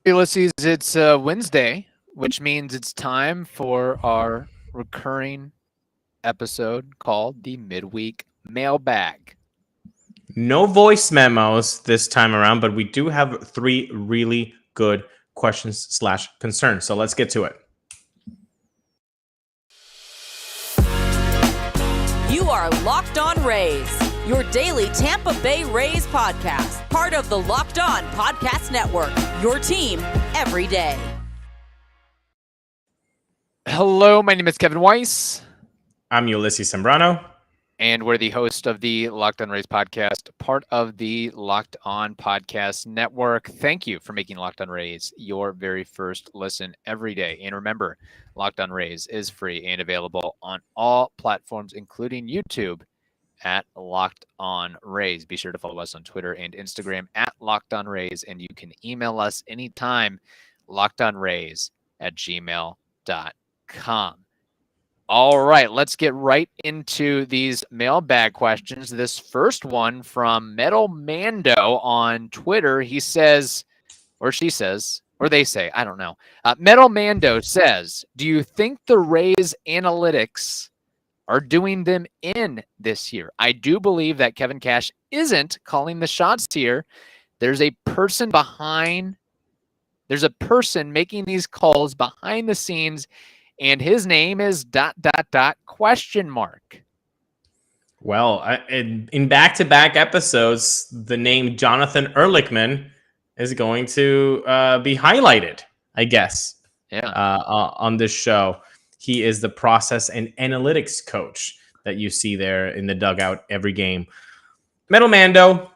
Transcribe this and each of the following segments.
Ulises, it's Wednesday, which means it's time for our recurring episode called the Midweek Mailbag. No voice memos this time around, but we do have 3 really good questions/concerns. So let's get to it. You are Locked On Rays, your daily Tampa Bay Rays podcast, part of the Locked On Podcast Network, your team every day. Hello, my name is Kevin Weiss. I'm Ulises Sambrano. And we're the host of the Locked On Rays podcast, part of the Locked On Podcast Network. Thank you for making Locked On Rays your very first listen every day. And remember, Locked On Rays is free and available on all platforms, including YouTube at Locked On Rays. Be sure to follow us on Twitter and Instagram at Locked On Rays, and you can email us anytime, lockedonrays@gmail.com. All right, let's get right into these mailbag questions. This first one from Metal Mando on Twitter. He says, or she says, or they say, I don't know. Metal Mando says, do you think the Rays analytics are doing them in this year? I do believe that Kevin Cash isn't calling the shots here. There's a person making these calls behind the scenes, and his name is ... question mark. Well, in back-to-back episodes, the name Jonathan Ehrlichman is going to be highlighted, I guess, on this show. He is the process and analytics coach that you see there in the dugout every game. Metal Mando,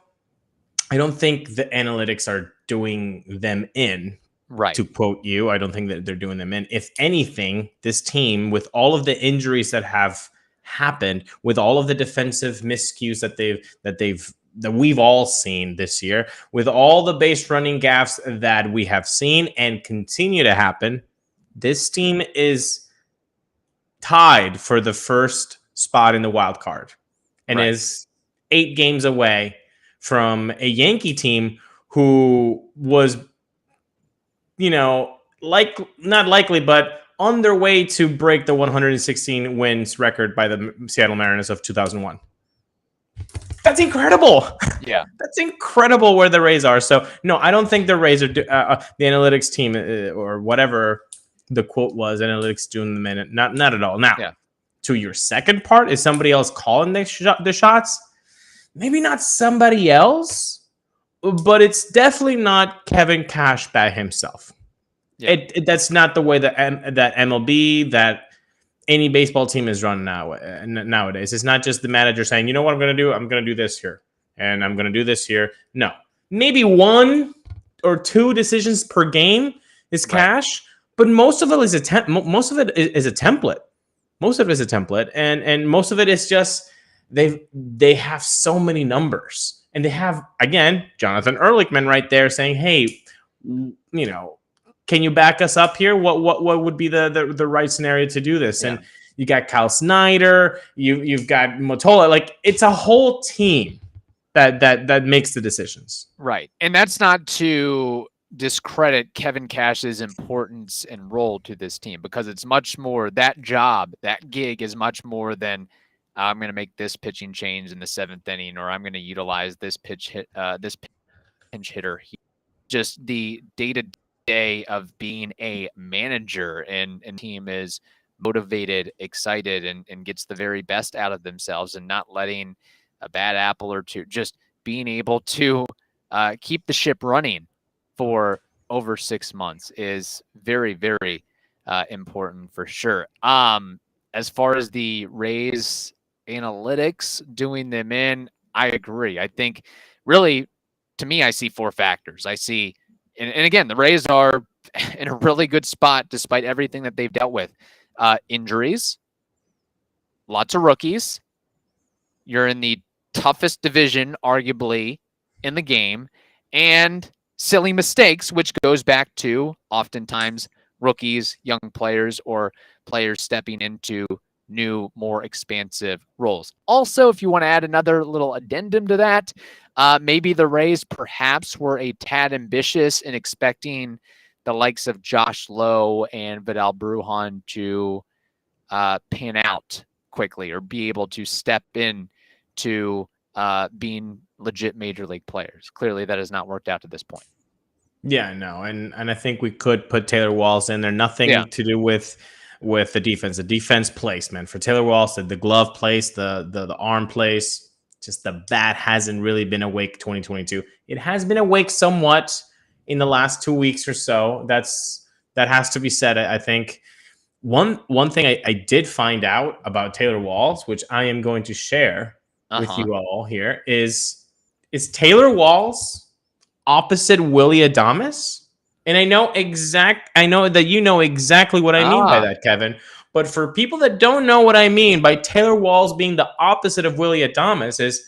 I don't think the analytics are doing them in. Right. To quote you, I don't think that they're doing them in. If anything, this team, with all of the injuries that have happened, with all of the defensive miscues that we've all seen this year, with all the base running gaffes that we have seen and continue to happen, this team is tied for the first spot in the wild card and is 8 games away from a Yankee team who was, not likely, but on their way to break the 116 wins record by the Seattle Mariners of 2001. That's incredible. Yeah. That's incredible where the Rays are. So, no, I don't think the Rays are the analytics team or whatever the quote was, analytics doing the minute. Not at all. Now, to your second part, is somebody else calling the shots? Maybe not somebody else, but it's definitely not Kevin Cash by himself. Yeah. That's not the way that MLB, that any baseball team is run nowadays. It's not just the manager saying, you know what I'm going to do? I'm going to do this here, and I'm going to do this here. No. Maybe 1 or 2 decisions per game is Cash, but most of it is a template. Most of it is a template, and most of it is just they have so many numbers. And they have, again, Jonathan Ehrlichman right there saying, hey, can you back us up here? What would be the right scenario to do this? Yeah. And you got Kyle Snyder, you've got Mottola. Like, it's a whole team that makes the decisions. Right. And that's not to discredit Kevin Cash's importance and role to this team, because it's much more, that gig is much more than I'm going to make this pitching change in the 7th inning, or I'm going to utilize this pinch hitter. Just the day-to-day of being a manager and team is motivated, excited, and gets the very best out of themselves, and not letting a bad apple or two, just being able to keep the ship running for over 6 months is very, very important for sure. As far as the Rays analytics doing them in, I agree. I think really, to me, I see 4 factors. I see, and again, the Rays are in a really good spot despite everything that they've dealt with. Injuries, lots of rookies. You're in the toughest division, arguably, in the game, and silly mistakes, which goes back to oftentimes rookies, young players, or players stepping into new, more expansive roles. Also, if you want to add another little addendum to that, maybe the Rays perhaps were a tad ambitious in expecting the likes of Josh Lowe and Vidal Brujan to pan out quickly or be able to step in to being legit major league players. Clearly, that has not worked out to this point. Yeah, no, and I think we could put Taylor Walls in there. Nothing to do with the defense. The defense placement for Taylor Walls, the glove place, the arm place, just the bat hasn't really been awake 2022. It has been awake somewhat in the last 2 weeks or so. That has to be said. I think one thing I did find out about Taylor Walls, which I am going to share with you all here, is Taylor Walls opposite Willy Adames? And I know that you know exactly what I mean by that, Kevin. But for people that don't know what I mean by Taylor Walls being the opposite of Willy Adames, is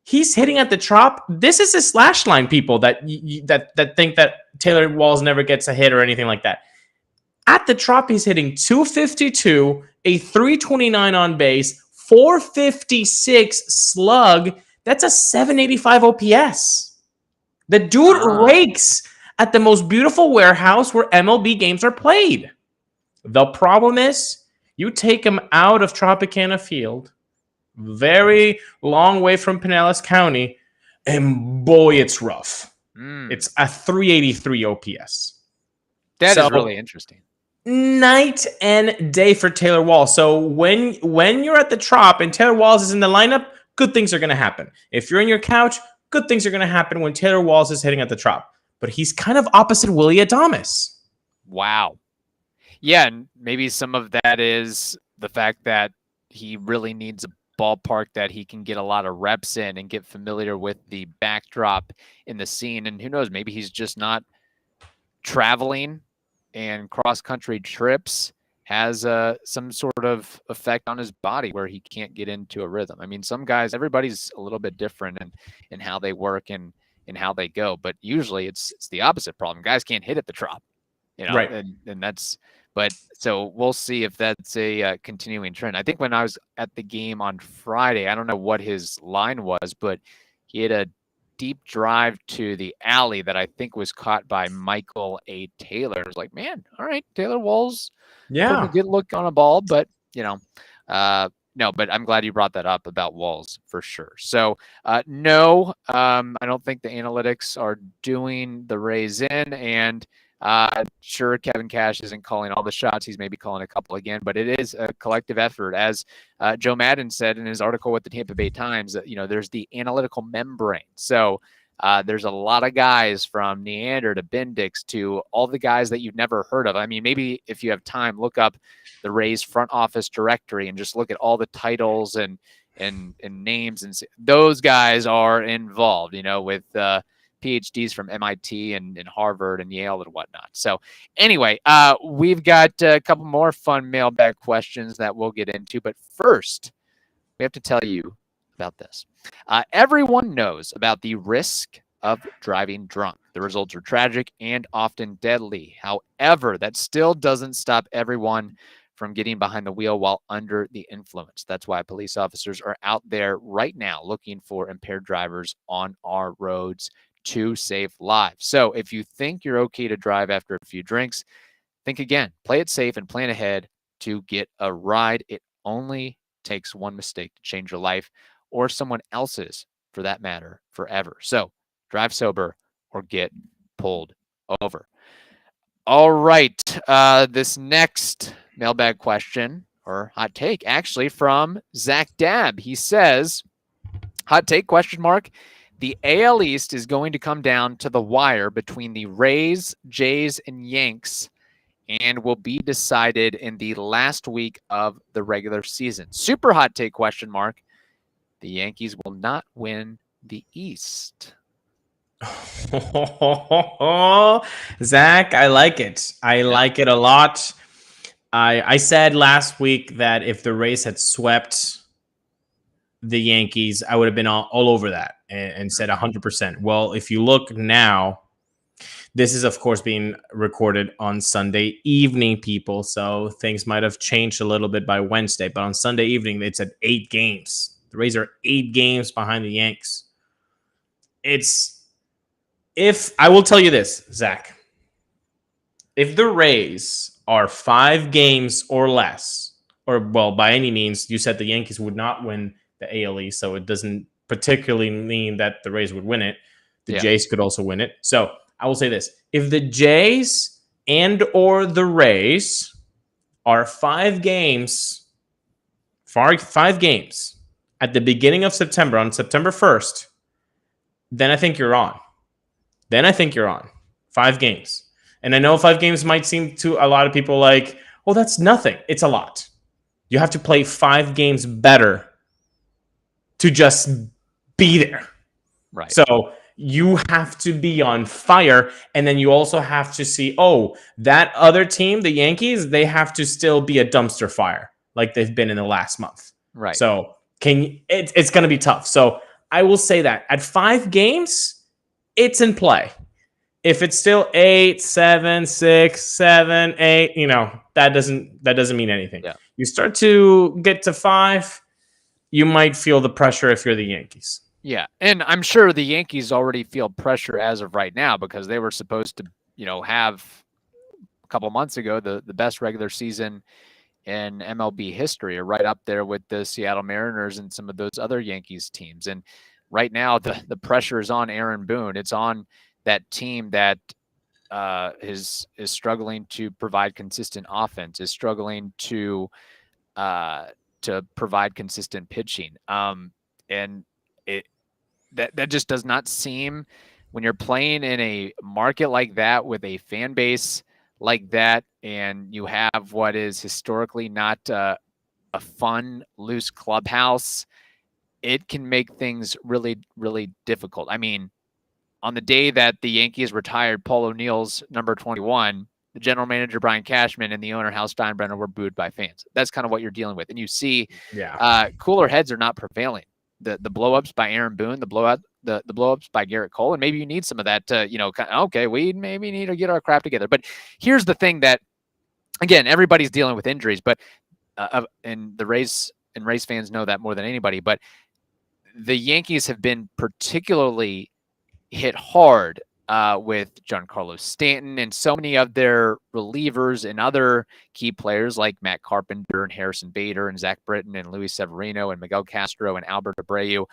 he's hitting at the Trop. This is a slash line, people that think that Taylor Walls never gets a hit or anything like that. At the Trop, he's hitting 252, a 329 on base, 456 slug. That's a 785 OPS. The dude rakes at the most beautiful warehouse where MLB games are played. The problem is, you take him out of Tropicana Field, very long way from Pinellas County, and boy, it's rough. It's a 383 OPS. That is really interesting. Night and day for Taylor Walls. So when you're at the Trop and Taylor Walls is in the lineup, good things are going to happen. If you're in your couch, good things are going to happen when Taylor Walls is hitting at the Trop. But he's kind of opposite Willy Adames. Wow. Yeah, and maybe some of that is the fact that he really needs a ballpark that he can get a lot of reps in and get familiar with the backdrop in the scene. And who knows, maybe he's just not traveling, and cross-country trips has some sort of effect on his body where he can't get into a rhythm. I mean, some guys, everybody's a little bit different in how they work and how they go, but usually it's the opposite problem. Guys can't hit at the Trop, right? And that's, but so we'll see if that's a continuing trend. I think when I was at the game on Friday, I don't know what his line was, but he had a deep drive to the alley that I think was caught by Michael A. Taylor. It was like, man, all right, Taylor Walls, putting a good look on a ball, but no, but I'm glad you brought that up about Walls for sure. So no, I don't think the analytics are doing the Rays in, and sure, Kevin Cash isn't calling all the shots. He's maybe calling a couple again, but it is a collective effort. As Joe Madden said in his article with the Tampa Bay Times, there's the analytical membrane. So there's a lot of guys from Neander to Bendix to all the guys that you've never heard of. I mean, maybe if you have time, look up the Rays front office directory and just look at all the titles and names. And those guys are involved, with PhDs from MIT and Harvard and Yale and whatnot. So anyway, we've got a couple more fun mailbag questions that we'll get into. But first, we have to tell you about this. Everyone knows about the risk of driving drunk. The results are tragic and often deadly. However, that still doesn't stop everyone from getting behind the wheel while under the influence. That's why police officers are out there right now looking for impaired drivers on our roads to save lives. So if you think you're okay to drive after a few drinks, think again. Play it safe and plan ahead to get a ride. It only takes one mistake to change your life, or someone else's for that matter, forever. So drive sober or get pulled over. All right. This next mailbag question or hot take actually from Zach Dabb. He says, hot take question mark. The AL East is going to come down to the wire between the Rays, Jays, and Yanks, and will be decided in the last week of the regular season. Super hot take question mark. The Yankees will not win the East. Zach, I like it. I like it a lot. I said last week that if the Rays had swept the Yankees, I would have been all over that and said 100%. Well, if you look now, This is, of course, being recorded on Sunday evening, people. So things might have changed a little bit by Wednesday. But on Sunday evening, it's at 8 games. The Rays are 8 games behind the Yanks. I will tell you this, Zach. If the Rays are 5 games or less, or, well, by any means, you said the Yankees would not win the AL East, so it doesn't particularly mean that the Rays would win it. The Jays could also win it. So I will say this. If the Jays and or the Rays are 5 games at the beginning of September, on September 1st, then I think you're on. 5 games. And I know 5 games might seem to a lot of people like, well, that's nothing. It's a lot. You have to play 5 games better to just be there. Right. So you have to be on fire. And then you also have to see, that other team, the Yankees, they have to still be a dumpster fire like they've been in the last month. Right. So it's going to be tough. So I will say that at 5 games, it's in play. If it's still 8, 7, 6, 7, 8, that doesn't mean anything. Yeah. You start to get to 5, you might feel the pressure if you're the Yankees. Yeah, and I'm sure the Yankees already feel pressure as of right now because they were supposed to, have a couple months ago the best regular season in MLB history, or right up there with the Seattle Mariners and some of those other Yankees teams. And right now the pressure is on Aaron Boone. It's on that team that is struggling to provide consistent offense, is struggling to provide consistent pitching. And that just does not seem, when you're playing in a market like that with a fan base like that, and you have what is historically not a fun, loose clubhouse, it can make things really, really difficult. I mean, on the day that the Yankees retired Paul O'Neill's number 21, the general manager, Brian Cashman, and the owner, Hal Steinbrenner, were booed by fans. That's kind of what you're dealing with. And you see cooler heads are not prevailing. The blow-ups by Aaron Boone, the blow-ups by Garrett Cole, and maybe you need some of that to, we maybe need to get our crap together. But here's the thing that, again, everybody's dealing with injuries, but and the Rays and Rays fans know that more than anybody, but the Yankees have been particularly hit hard with Giancarlo Stanton and so many of their relievers and other key players like Matt Carpenter and Harrison Bader and Zach Britton and Luis Severino and Miguel Castro and Albert Abreu.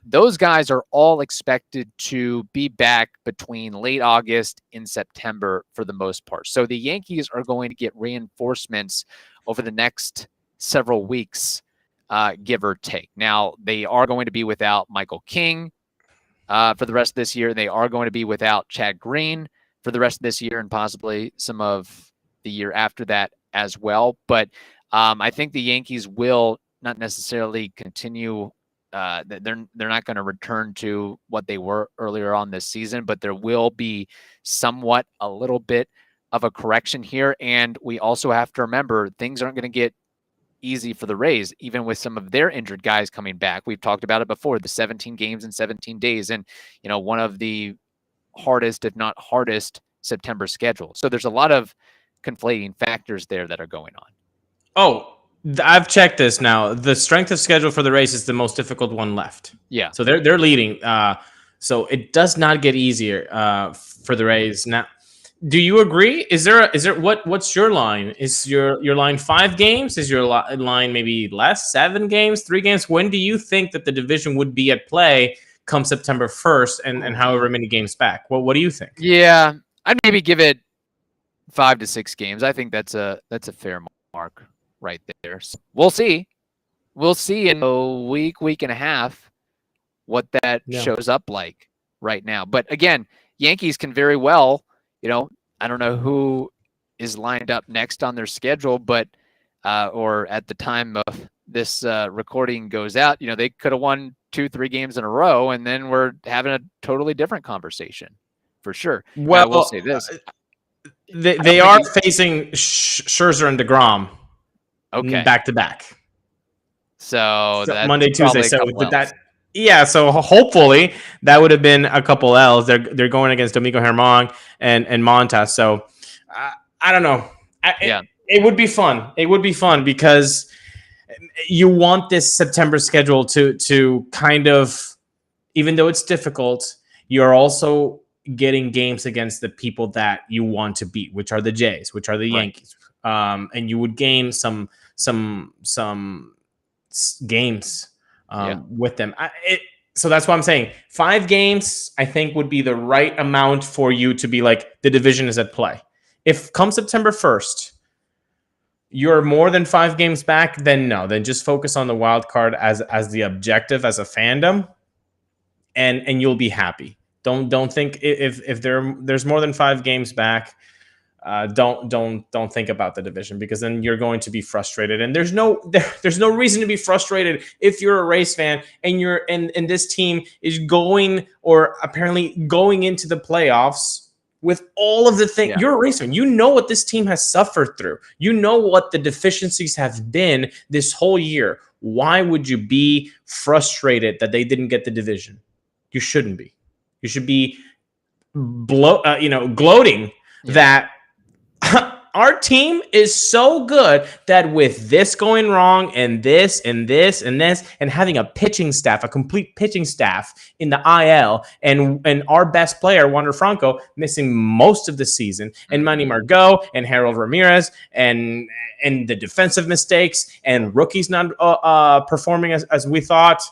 Those guys are all expected to be back between late August and September for the most part. So the Yankees are going to get reinforcements over the next several weeks, give or take. Now, they are going to be without Michael King for the rest of this year. They are going to be without Chad Green for the rest of this year and possibly some of the year after that as well. But I think the Yankees will not necessarily continue. They're not going to return to what they were earlier on this season, but there will be somewhat a little bit of a correction here. And we also have to remember things aren't going to get easy for the Rays, even with some of their injured guys coming back. We've talked about it before, the 17 games in 17 days and, one of the hardest, if not hardest, September schedule. So there's a lot of conflating factors there that are going on. Oh, I've checked this now. The strength of schedule for the Rays is the most difficult one left. Yeah. So they're leading. So it does not get easier for the Rays. Now, do you agree? Is there what's your line? Is your line 5 games? Is your line maybe less, 7 games, 3 games? When do you think that the division would be at play come September 1st and however many games back? What do you think? Yeah, I'd maybe give it 5 to 6 games. I think that's a fair mark right there. So we'll see. We'll see in a week and a half what that shows up like right now. But again, Yankees can very well, I don't know who is lined up next on their schedule, but or at the time of this recording goes out, they could have won 2-3 games in a row, and then we're having a totally different conversation for sure. Well, I will say this: they are facing Scherzer and DeGrom, back to back. So that's Monday, Tuesday. So with that, Yeah, so hopefully that would have been a couple L's. They're going against Domingo Germán and Montas. So I don't know. It would be fun. It would be fun because you want this September schedule to kind of, even though it's difficult, you're also getting games against the people that you want to beat, which are the Jays, which are the Yankees, and you would gain some games with them. So that's what I'm saying. 5 games, I think, would be the right amount for you to be like, the division is at play. If come September 1st, you're more than 5 games back, then no. Then just focus on the wild card as the objective as a fandom, and you'll be happy. Don't think if there's more than 5 games back. Don't think about the division, because then you're going to be frustrated, and there's no reason to be frustrated if you're a Rays fan and this team is apparently going into the playoffs with all of the things. Yeah. You're a Rays fan. You know what this team has suffered through. You know what the deficiencies have been this whole year. Why would you be frustrated that they didn't get the division? You shouldn't be. You should be gloating that our team is so good that with this going wrong and this and this and this, and having a complete pitching staff in the IL, and our best player, Wander Franco, missing most of the season, and Manny Margot and Harold Ramirez, and the defensive mistakes, and rookies not performing as we thought,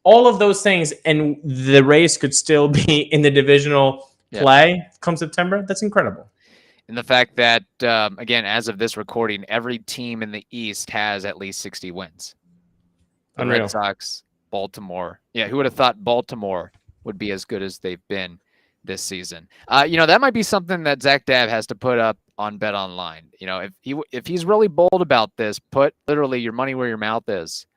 all of those things, and the Rays could still be in the divisional play come September. That's incredible. And the fact that, again, as of this recording, every team in the East has at least 60 wins. The Unreal. Red Sox, Baltimore. Yeah, who would have thought Baltimore would be as good as they've been this season? That might be something that Zach Dabb has to put up on BetOnline. If he's really bold about this, put literally your money where your mouth is.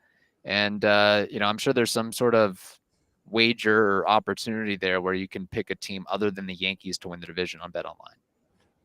And, I'm sure there's some sort of wager or opportunity there where you can pick a team other than the Yankees to win the division on BetOnline.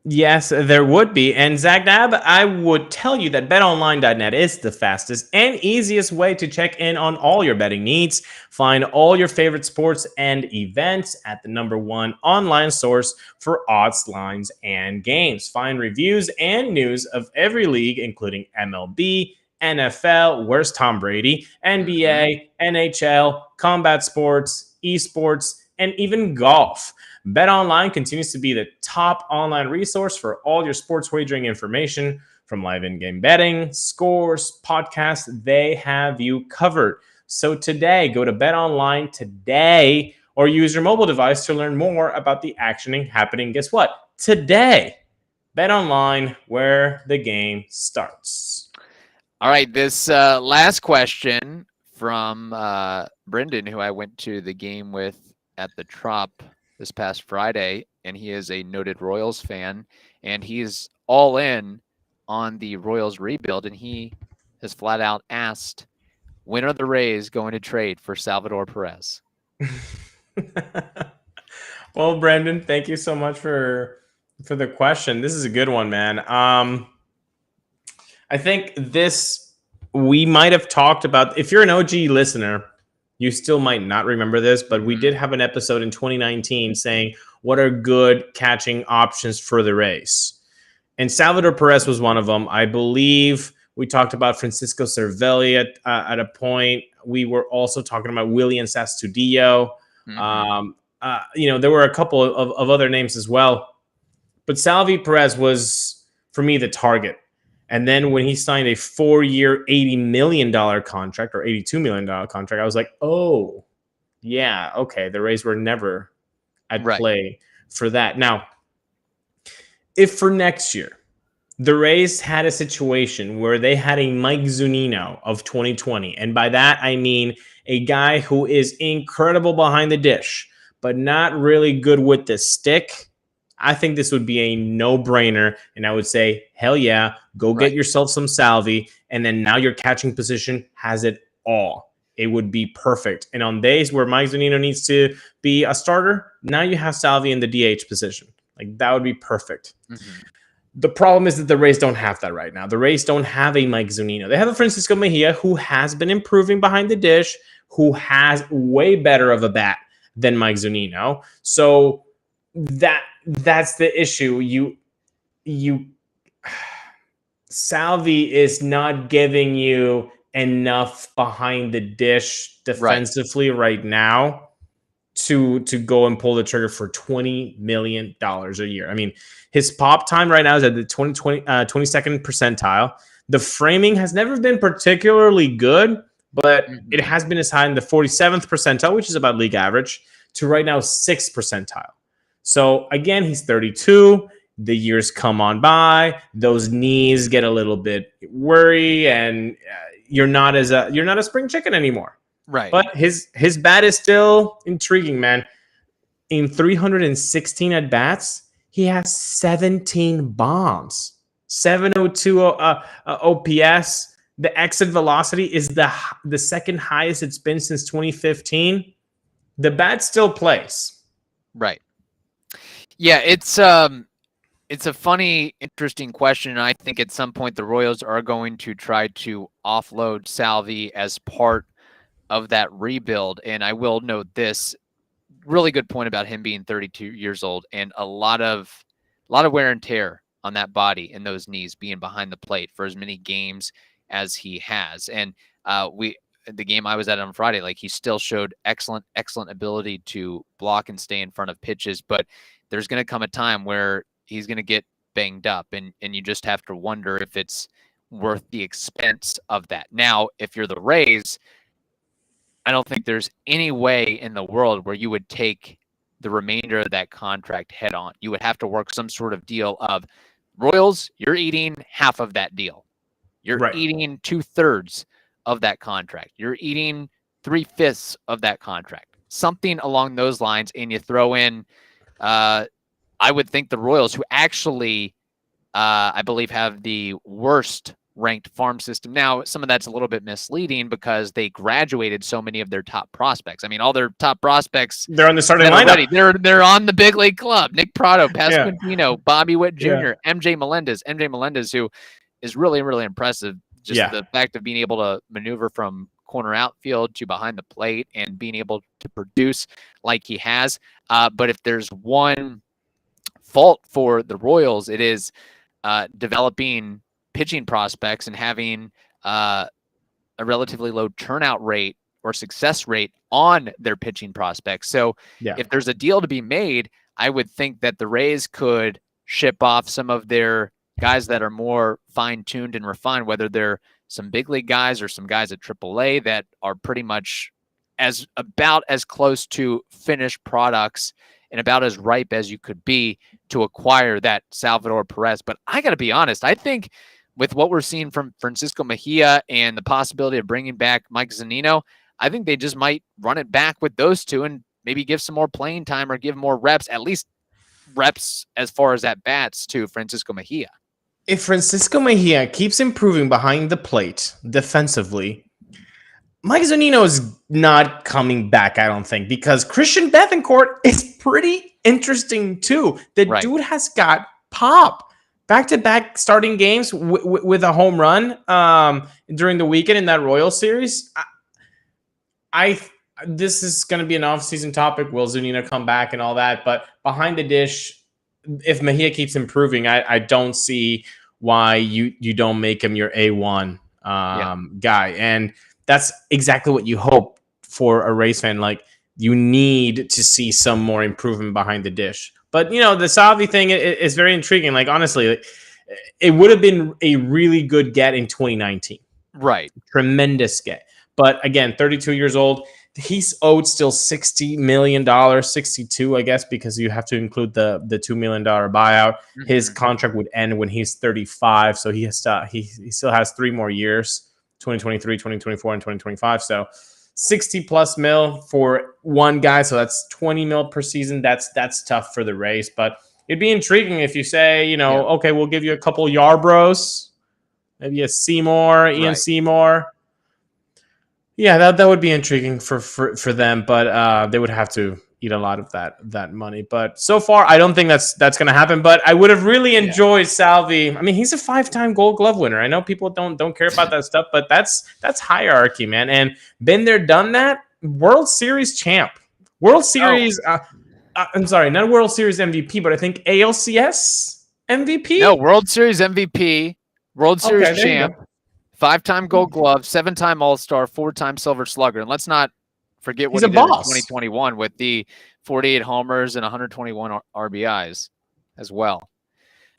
Yes, there would be. And Zach Dabb, I would tell you that betonline.net is the fastest and easiest way to check in on all your betting needs. Find all your favorite sports and events at the #1 online source for odds, lines, and games. Find reviews and news of every league, including MLB, NFL, where's Tom Brady, NBA, NHL, combat sports, esports, and even golf. BetOnline continues to be the top online resource for all your sports wagering information. From live in-game betting, scores, podcasts, they have you covered. So today, go to BetOnline today, or use your mobile device to learn more about the action happening. Guess what? Today. BetOnline, where the game starts. All right, this last question from Brendan, who I went to the game with at the Trop this past Friday, and he is a noted Royals fan, and he's all in on the Royals rebuild, and he has flat out asked, when are the Rays going to trade for Salvador Perez? Well, Brandon, thank you so much for the question. This is a good one, man. I think we might have talked about, if you're an OG listener, you still might not remember this, but we did have an episode in 2019 saying what are good catching options for the Rays. And Salvador Perez was one of them. I believe we talked about Francisco Cervelli at a point. We were also talking about Willian Astudillo. There were a couple of other names as well. But Salvi Perez was, for me, the target. And then when he signed a 4-year, $80 million contract or $82 million contract, I was like, oh, yeah, okay. The Rays were never at play for that. Now, if for next year, the Rays had a situation where they had a Mike Zunino of 2020, and by that, I mean a guy who is incredible behind the dish, but not really good with the stick, I think this would be a no-brainer, and I would say, hell yeah, go get yourself some Salvi, and then now your catching position has it all. It would be perfect. And on days where Mike Zunino needs to be a starter, now you have Salvi in the DH position. Like, that would be perfect. The problem is that the Rays don't have that right now. The Rays don't have a Mike Zunino. They have a Francisco Mejia who has been improving behind the dish. who has way better of a bat than Mike Zunino. So that's the issue. Salvi is not giving you enough behind the dish defensively right now to go and pull the trigger for $20 million a year. I mean, his pop time right now is at the 22nd percentile. The framing has never been particularly good, but it has been as high in the 47th percentile, which is about league average, to right now 6th percentile. So again, he's 32. The years come on by. Those knees get a little bit worry, and you're not a spring chicken anymore. Right. But his bat is still intriguing, man. In 316 at bats, he has 17 bombs, 702 OPS. The exit velocity is the second highest it's been since 2015. The bat still plays. Right. Yeah, it's a funny, interesting question. And I think at some point the Royals are going to try to offload Salvi as part of that rebuild. And I will note this really good point about him being 32 years old and a lot of wear and tear on that body and those knees being behind the plate for as many games as he has. And the game I was at on Friday, like, he still showed excellent ability to block and stay in front of pitches, but there's going to come a time where he's going to get banged up, and you just have to wonder if it's worth the expense of that. Now, if you're the Rays, I don't think there's any way in the world where you would take the remainder of that contract head on. You would have to work some sort of deal of, Royals, you're eating half of that deal. You're eating 2/3 of that contract. You're eating 3/5 of that contract. Something along those lines, and you throw in, I would think the Royals, who actually, I believe, have the worst ranked farm system. Now, some of that's a little bit misleading because they graduated so many of their top prospects. I mean, all their top prospects, they're on the starting lineup. They're on the big league club. Nick Prado, Pasquantino, Bobby Witt Jr., MJ Melendez, who is really, really impressive. Just the fact of being able to maneuver from corner outfield to behind the plate and being able to produce like he has. But if there's one fault for the Royals, it is developing pitching prospects and having a relatively low turnout rate or success rate on their pitching prospects. So if there's a deal to be made, I would think that the Rays could ship off some of their guys that are more fine-tuned and refined, whether they're some big league guys or some guys at AAA that are pretty much about as close to finished products and about as ripe as you could be to acquire that Salvador Perez. But I got to be honest, I think with what we're seeing from Francisco Mejia and the possibility of bringing back Mike Zunino, I think they just might run it back with those two and maybe give some more playing time or give more reps, at least reps as far as at bats, to Francisco Mejia. If Francisco Mejia keeps improving behind the plate defensively, Mike Zunino is not coming back, I don't think, because Christian Bethancourt is pretty interesting too. The dude has got pop. Back-to-back starting games with a home run during the weekend in that Royals series. This is going to be an off-season topic. Will Zunino come back and all that? But behind the dish, if Mejia keeps improving, I don't see why you don't make him your A1 guy. And that's exactly what you hope for a Rays fan. Like, you need to see some more improvement behind the dish. But, the Salvi thing is very intriguing. Like, honestly, it would have been a really good get in 2019. Right. Tremendous get. But, again, 32 years old. He's owed still $60 million, 62, I guess, because you have to include the $2 million buyout. Mm-hmm. His contract would end when he's 35. So he still has 3 more years, 2023, 2024, and 2025. So 60 plus mil for one guy. So that's 20 mil per season. That's tough for the Rays, but it'd be intriguing if you say, okay, we'll give you a couple Yarbroughs, maybe a Seymour, Ian Seymour. Yeah, that would be intriguing for them, but they would have to eat a lot of that money. But so far, I don't think that's going to happen. But I would have really enjoyed Salvi. I mean, he's a 5-time Gold Glove winner. I know people don't care about that stuff, but that's hierarchy, man. And been there, done that. World Series champ, World Series. I'm sorry, not World Series MVP, but I think ALCS MVP. No, World Series MVP, World Series champ, 5-time Gold Glove, 7-time All-Star, 4-time Silver Slugger. And let's not forget what he did in 2021 with the 48 homers and 121 RBIs as well.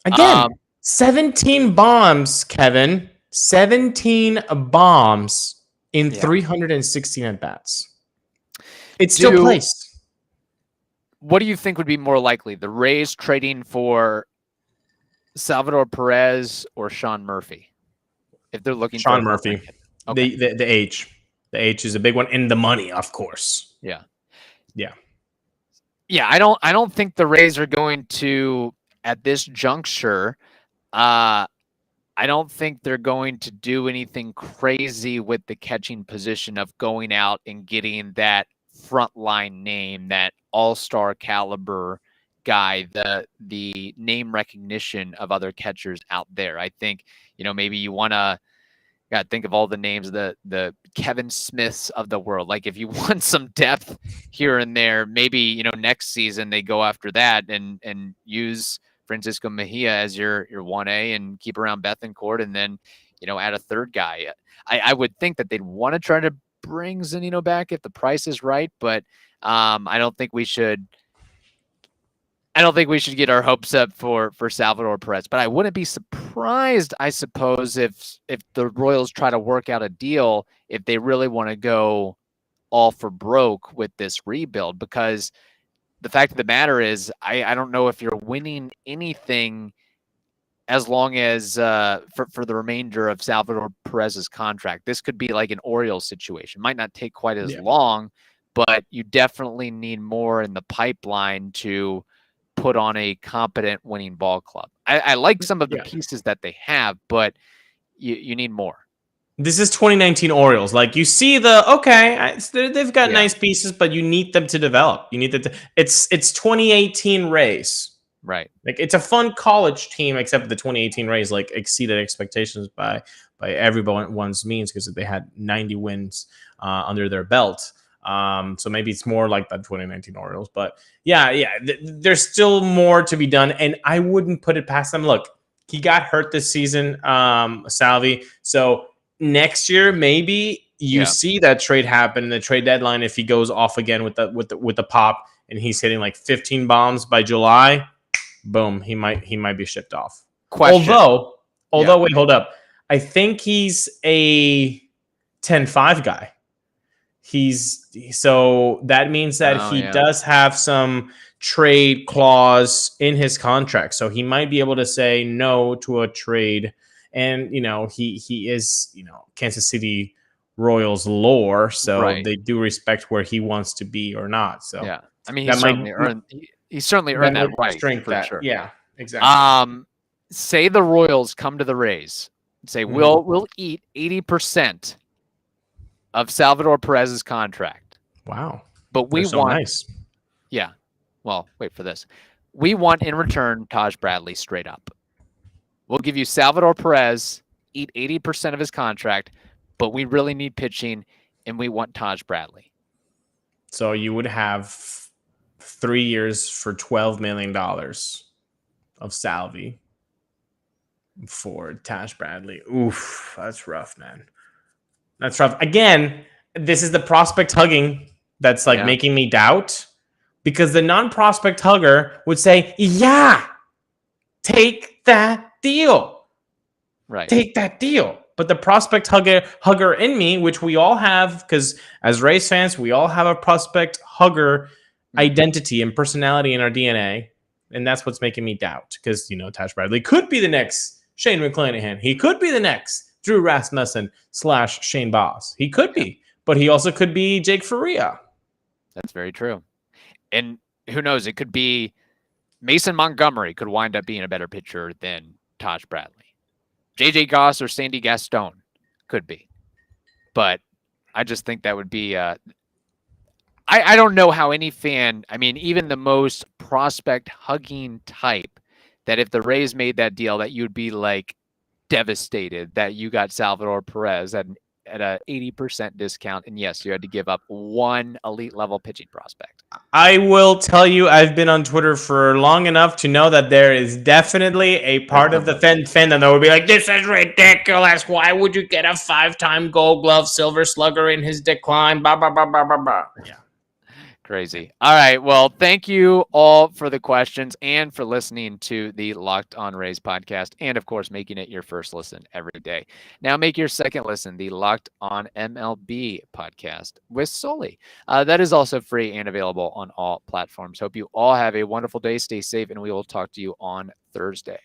Again, 17 bombs, Kevin. 17 bombs in 316 at-bats. It's still placed. What do you think would be more likely? The Rays trading for Salvador Perez or Sean Murphy? If they're looking Sean for Murphy. Okay. The age. The age is a big one. And the money, of course. Yeah. Yeah. I don't think the Rays are going to, at this juncture, I don't think they're going to do anything crazy with the catching position of going out and getting that frontline name, that all-star caliber guy, the name recognition of other catchers out there. I think, maybe you want to think of all the names, the Kevin Smiths of the world. Like if you want some depth here and there, maybe, next season they go after that and use Francisco Mejia as your 1A and keep around Bethancourt and then, add a third guy. I would think that they'd want to try to bring Zunino back if the price is right, but I don't think we should get our hopes up for Salvador Perez. But I wouldn't be surprised, I suppose, if the Royals try to work out a deal if they really want to go all for broke with this rebuild, because the fact of the matter is I don't know if you're winning anything as long as for the remainder of Salvador Perez's contract. This could be like an Orioles situation. Might not take quite as long, but you definitely need more in the pipeline to put on a competent winning ball club. I like some of the pieces that they have, but you need more. This is 2019 Orioles. Like you see they've got nice pieces, but you need them to develop. You need them to. It's 2018 Rays. Right. Like it's a fun college team, except the 2018 Rays like exceeded expectations by everyone's means because they had 90 wins under their belt. So maybe it's more like that 2019 Orioles, but there's still more to be done, and I wouldn't put it past them. Look, he got hurt this season, Salvi. So next year, maybe you see that trade happen in the trade deadline. If he goes off again with the pop and he's hitting like 15 bombs by July, boom, he might be shipped off. Question. Although wait, hold up. I think he's a 10-5 guy. So that means that he does have some trade clause in his contract. So he might be able to say no to a trade. And, he is, Kansas City Royals lore. So they do respect where he wants to be or not. So I mean, he certainly earned that right for sure. Yeah, exactly. Say the Royals come to the Rays and say, we'll eat 80% of Salvador Perez's contract. Wow. But we so want nice. Yeah. Well, wait for this. We want in return Taj Bradley straight up. We'll give you Salvador Perez, eat 80% of his contract, but we really need pitching and we want Taj Bradley. So you would have 3 years for $12 million of Salvi for Taj Bradley. Oof, that's rough, man. That's rough. Again, this is the prospect hugging that's making me doubt, because the non-prospect hugger would say, take that deal. Right. Take that deal. But the prospect hugger in me, which we all have, because as Rays fans, we all have a prospect hugger identity and personality in our DNA. And that's what's making me doubt, because, Taj Bradley could be the next Shane McClanahan. He could be the next Drew Rasmussen / Shane Boss. He could be, but he also could be Jake Faria. That's very true. And who knows? It could be Mason Montgomery could wind up being a better pitcher than Taj Bradley. JJ Goss or Sandy Gaston could be. But I just think that would be I don't know how any fan, I mean, even the most prospect hugging type, that if the Rays made that deal, that you'd be like devastated that you got Salvador Perez at a 80% discount. And yes, you had to give up one elite level pitching prospect. I will tell you, I've been on Twitter for long enough to know that there is definitely a part of the fandom that would be like, this is ridiculous. Why would you get a 5-time Gold Glove Silver Slugger in his decline? Blah, blah, blah, blah, blah, blah. Yeah. Crazy. All right. Well, thank you all for the questions and for listening to the Locked On Rays podcast, and of course, making it your first listen every day. Now make your second listen the Locked On MLB podcast with Sully. That is also free and available on all platforms. Hope you all have a wonderful day. Stay safe, and we will talk to you on Thursday.